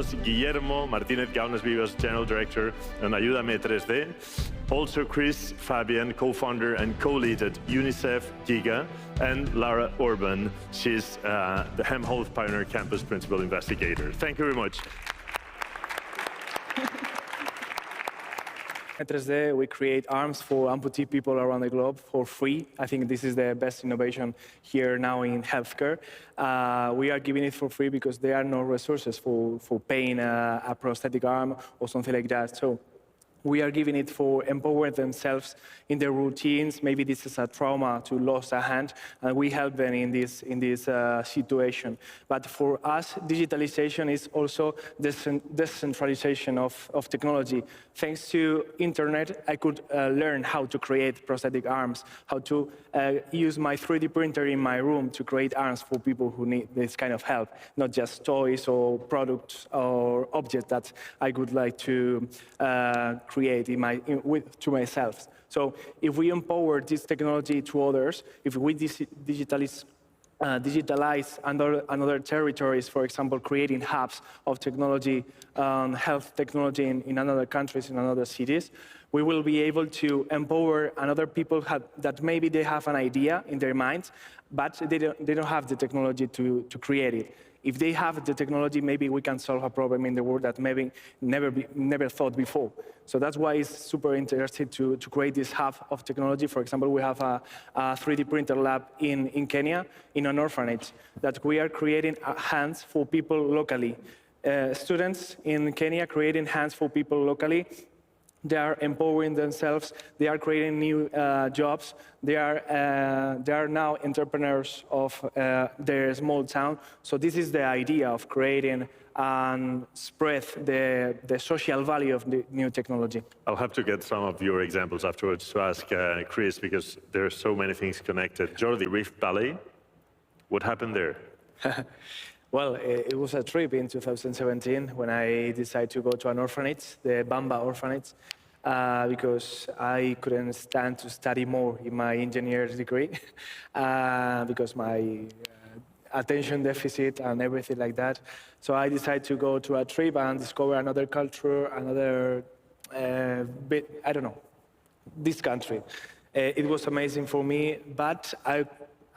Guillermo Martínez Gauna-Vivas, General Director and Ayúdame 3D. Also Chris Fabian, co-founder and co-lead at UNICEF Giga. And Lara Orban, she's the Helmholtz Pioneer Campus Principal Investigator. Thank you very much. At 3D, we create arms for amputee people around the globe for free. I think this is the best innovation here now in healthcare. We are giving it for free because there are no resources for paying a prosthetic arm or something like that. So we are giving it for empower themselves in their routines. Maybe this is a trauma to lose a hand, and we help them in this situation. But for us, digitalization is also decentralization of technology. Thanks to internet, I could learn how to create prosthetic arms, how to use my 3D printer in my room to create arms for people who need this kind of help, not just toys or products or objects that I would like to create to myself. So if we empower this technology to others, if we digitalize another territories, for example, creating hubs of technology, health technology in other countries, in other cities, we will be able to empower another people that maybe they have an idea in their minds, but they don't have the technology to create it. If they have the technology, maybe we can solve a problem in the world that maybe never thought before. So that's why it's super interesting to create this hub of technology. For example, we have a 3D printer lab in Kenya, in an orphanage, that we are creating hands for people locally. Students in Kenya creating hands for people locally. They are empowering themselves. They are creating new jobs. They are now entrepreneurs of their small town. So this is the idea of creating and spread the social value of the new technology. I'll have to get some of your examples afterwards to ask Chris, because there are so many things connected. Jordi, Rift Valley, what happened there? Well, it was a trip in 2017 when I decided to go to an orphanage, the Bamba orphanage, because I couldn't stand to study more in my engineer's degree, because my attention deficit and everything like that. So I decided to go to a trip and discover another culture, another bit, I don't know, this country. It was amazing for me, but I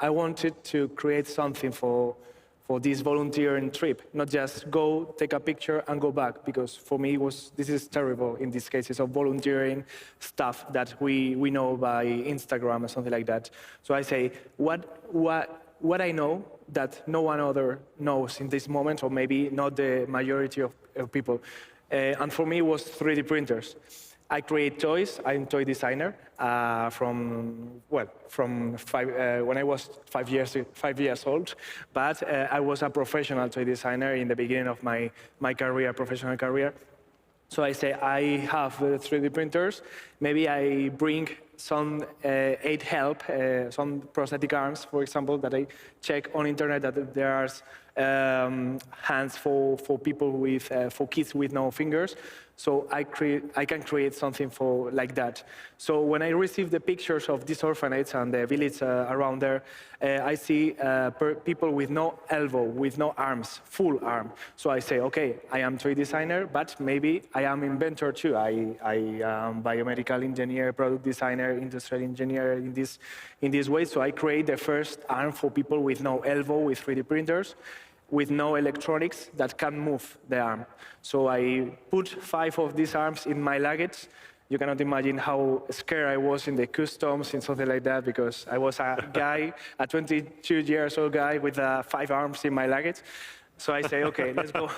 wanted to create something for this volunteering trip, not just go, take a picture, and go back, because for me, this is terrible in these cases of volunteering stuff that we know by Instagram or something like that. So I say, what I know that no one other knows in this moment, or maybe not the majority of people. And for me, it was 3D printers. I create toys. I'm a toy designer from when I was 5 years old. But I was a professional toy designer in the beginning of my professional career. So I say I have 3D printers. Maybe I bring some aid help, some prosthetic arms, for example, that I check on internet that there are hands for people with for kids with no fingers. So I can create something like that. So when I receive the pictures of this orphanage and the village around there, I see people with no elbow, with no arms, full arm. So I say, okay, I am 3D designer, but maybe I am inventor too. I am biomedical engineer, product designer, industrial engineer in this way. So I create the first arm for people with no elbow, with 3D printers, with no electronics that can move the arm. So I put 5 of these arms in my luggage. You cannot imagine how scared I was in the customs and something like that, because I was a guy, a 22 years old guy with 5 arms in my luggage. So I say, okay, let's go.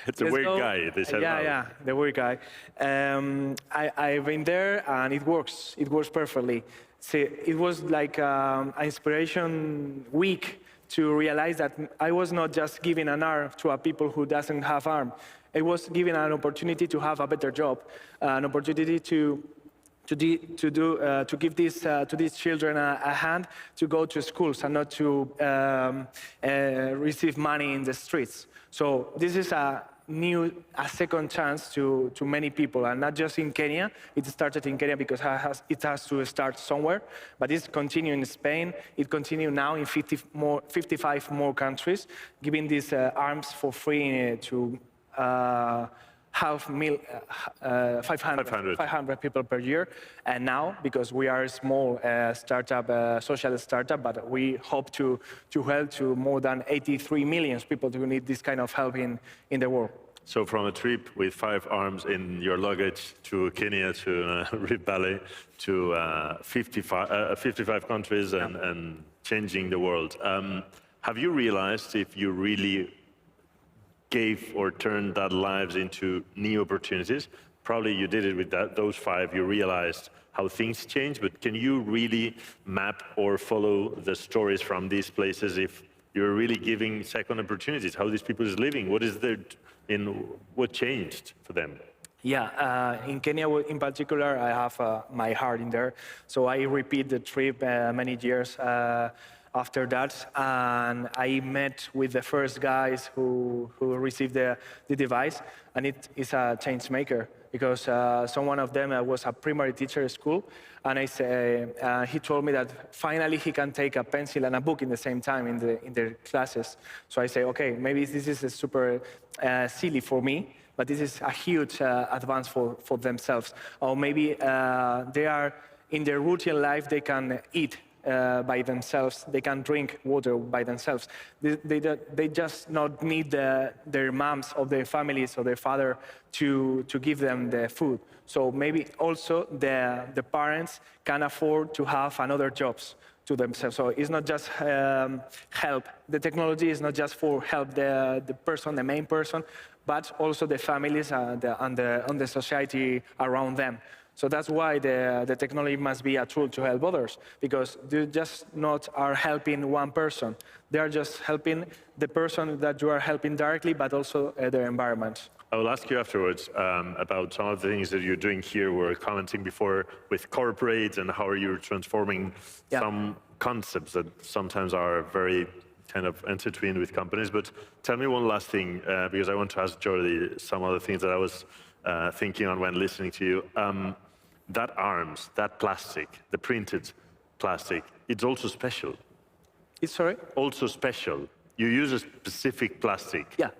It's a weird guy, they said. Yeah, the weird guy. I've been there and it works. It works perfectly. See, it was like an inspiration week to realize that I was not just giving an arm to a people who doesn't have arm. It was giving an opportunity to have a better job, an opportunity to to give to these children a hand to go to schools and not to receive money in the streets. So this is a second chance to many people, and not just in Kenya. It started in Kenya because it has to start somewhere, but it's continuing in Spain. It continues now in 55 more countries, giving these arms for free to 500 people per year. And now, because we are a small startup, social startup, but we hope to help to more than 83 million people who need this kind of help in the world. So from a trip with 5 arms in your luggage to Kenya, to Rift Valley, to 55 countries and changing the world. Have you realized if you really gave or turned that lives into new opportunities? Probably you did it with those 5, you realized how things change, but can you really map or follow the stories from these places if you're really giving second opportunities, how these people is living, what changed for them? Yeah, in Kenya in particular, I have my heart in there. So I repeat the trip many years after that, and I met with the first guys who received the device, and it is a change maker because someone of them was a primary teacher at school, and he told me that finally he can take a pencil and a book in the same time in their classes. So I say, okay, maybe this is super silly for me, but this is a huge advance for themselves. Or maybe they are in their routine life, they can eat by themselves, they can drink water by themselves. They just not need their moms or their families or their father to give them the food. So maybe also the parents can afford to have another jobs to themselves. So it's not just help. The technology is not just for help the person, the main person, but also the families and the society around them. So that's why the technology must be a tool to help others, because they just not are helping one person. They are just helping the person that you are helping directly, but also their environment. I will ask you afterwards about some of the things that you're doing here. We're commenting before with corporates and how you're transforming some concepts that sometimes are very kind of intertwined with companies. But tell me one last thing, because I want to ask Jordi some other things that I was thinking on when listening to you. That arms, that plastic, the printed plastic, it's also special. It's sorry? Also special. You use a specific plastic. Yeah,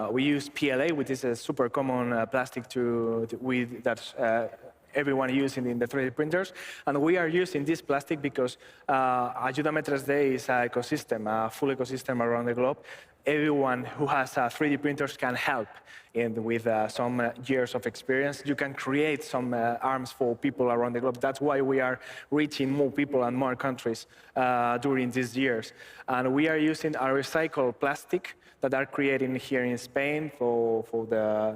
we use PLA, which is a super common plastic that everyone using in the 3D printers. And we are using this plastic because Ayúdame 3D is an ecosystem, a full ecosystem around the globe. Everyone who has 3D printers can help, and with some years of experience, you can create some arms for people around the globe. That's why we are reaching more people and more countries during these years. And we are using a recycled plastic that are created here in Spain for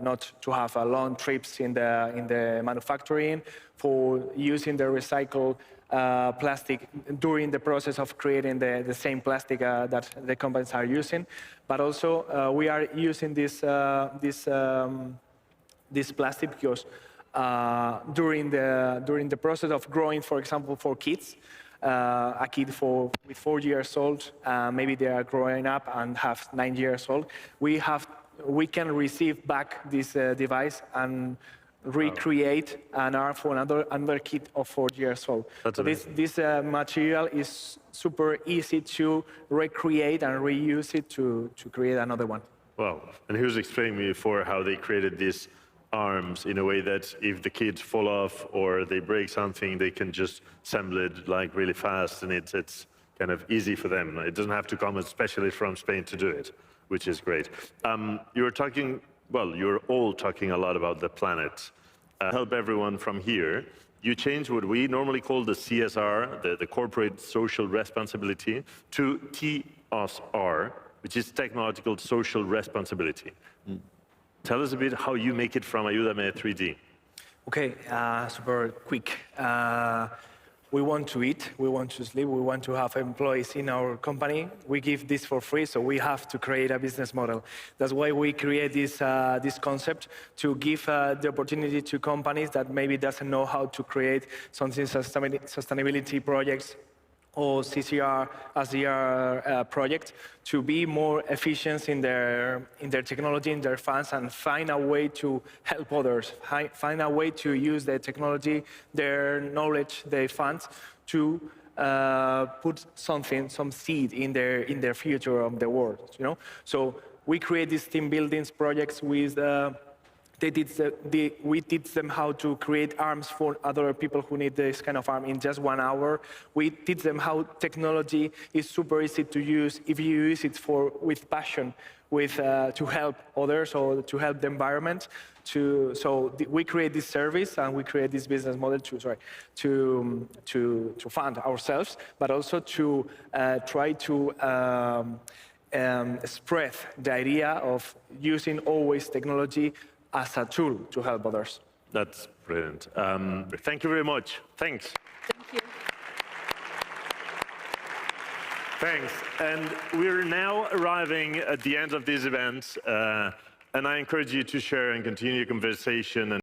not to have long trips in the manufacturing, for using the recycled plastic during the process of creating the same plastic that the companies are using. But also we are using this plastic because during the process of growing, for example, for kids, a kid with 4 years old, maybe they are growing up and have 9 years old, we can receive back this device and recreate an arm for another kid of 4 years old. So this material is super easy to recreate and reuse it to create another one. Wow. And he was explaining me before how they created these arms in a way that if the kids fall off or they break something, they can just assemble it like really fast, and it's kind of easy for them. It doesn't have to come a specialist from Spain to do it, which is great. You're all talking a lot about the planet. Help everyone from here. You change what we normally call the CSR, the corporate social responsibility, to TSR, which is technological social responsibility. Tell us a bit how you make it from Ayúdame 3D. Okay, super quick. we want to eat, we want to sleep, we want to have employees in our company. We give this for free, so we have to create a business model. That's why we create this concept to give the opportunity to companies that maybe doesn't know how to create something sustainability projects or CCR, SDR project to be more efficient in their technology, in their funds, and find a way to help others, find a way to use their technology, their knowledge, their funds to put some seed in their future of the world. You know, so we create these team buildings projects with. We teach them how to create arms for other people who need this kind of arm in just 1 hour. We teach them how technology is super easy to use if you use it with passion, to help others or to help the environment. We create this service and we create this business model to fund ourselves, but also to try to spread the idea of using always technology as a tool to help others. That's brilliant. Thank you very much. Thanks. Thank you. Thanks. And we're now arriving at the end of this event, and I encourage you to share and continue your conversation.